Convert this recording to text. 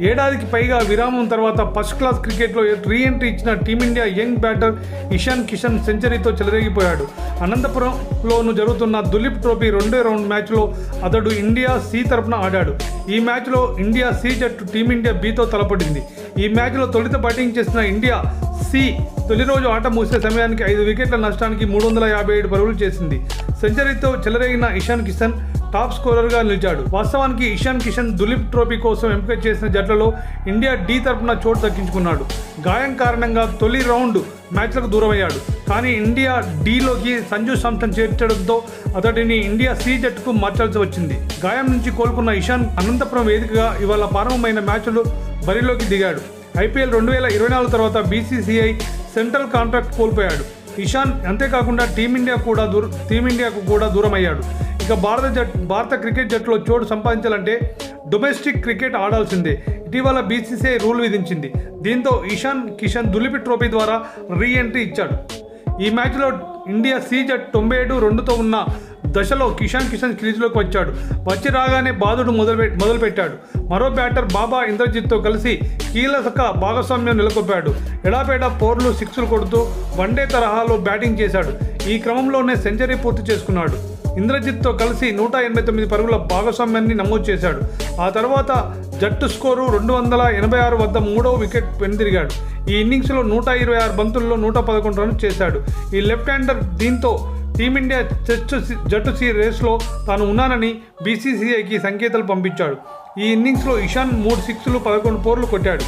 ఏడాదికి పైగా విరామం తర్వాత ఫస్ట్ క్లాస్ క్రికెట్లో రీ ఎంట్రీ ఇచ్చిన team India young batter Ishan Kishan సెంచరీతో చెలరేగిపోయాడు. అనంతపురంలోను జరుగుతున్న దులీప్ ట్రోఫీ రెండో రౌండ్ మ్యాచ్లో అతడు ఇండియా సి తరపున ఆడాడు. ఈ మ్యాచ్లో ఇండియా సి జట్టు టీమిండియా బితో తలపడింది. ఈ మ్యాచ్లో తొలుత బ్యాటింగ్ చేసిన ఇండియా సి తొలి రోజు ఆట ముగిసే సమయానికి 5 వికెట్ల నష్టానికి 357 పరుగులు చేసింది. సెంచరీతో చెలరేగిన ఇషాన్ కిషన్ టాప్ స్కోరర్గా నిలిచాడు. వాస్తవానికి ఇషాన్ కిషన్ దులీప్ ట్రోఫీ కోసం ఎంపిక చేసిన జట్లలో ఇండియా డి తరపున చోటు దక్కించుకున్నాడు. గాయం కారణంగా తొలి రౌండ్ మ్యాచ్లకు దూరమయ్యాడు. కానీ ఇండియా డిలోకి సంజు శాంసన్ చేర్చడంతో అతడిని ఇండియా సి జట్టుకు మార్చాల్సి వచ్చింది. గాయం నుంచి కోలుకున్న ఇషాన్ అనంతపురం వేదికగా ఇవాళ ప్రారంభమైన మ్యాచ్లు బరిలోకి దిగాడు. ఐపీఎల్ 2024 తర్వాత బీసీసీఐ సెంట్రల్ కాంట్రాక్ట్ కోల్పోయాడు. ఇషాన్ అంతేకాకుండా టీమిండియాకు కూడా దూరమయ్యాడు. ఇక భారత క్రికెట్ జట్టులో చోటు సంపాదించాలంటే డొమెస్టిక్ క్రికెట్ ఆడాల్సిందే. ఇటీవల బీసీసీఐ రూల్ విధించింది. దీంతో ఇషాన్ కిషన్ దులీప్ ట్రోఫీ ద్వారా రీ ఎంట్రీ ఇచ్చాడు. ఈ మ్యాచ్లో ఇండియా సి జట్టు 97-2తో ఉన్న దశలో ఇషాన్ కిషన్ క్రీజులోకి వచ్చి రాగానే బాదుడు మొదలుపెట్టాడు. మరో బ్యాటర్ బాబా ఇంద్రజిత్తో కలిసి కీలక భాగస్వామ్యం నెలకొల్పాడు. ఎడాపేడా 4లు 6లు కొడుతూ వన్డే తరహాలో బ్యాటింగ్ చేశాడు. ఈ క్రమంలోనే సెంచరీ పూర్తి చేసుకున్నాడు. ఇంద్రజిత్తో కలిసి 189 పరుగుల భాగస్వామ్యాన్ని నమోదు చేశాడు. ఆ తర్వాత జట్టు స్కోరు 286 వద్ద 3వ వికెట్ వెనుదిరిగాడు. ఈ ఇన్నింగ్స్లో 126 బంతుల్లో 111 రన్స్ చేశాడు. ఈ లెఫ్ట్ హ్యాండర్ దీంతో టీమిండియా జట్టు సి రేస్లో తాను ఉన్నానని బీసీసీఐకి సంకేతాలు పంపించాడు. ఈ ఇన్నింగ్స్లో ఇషాన్ 3 6లు 11 4లు కొట్టాడు.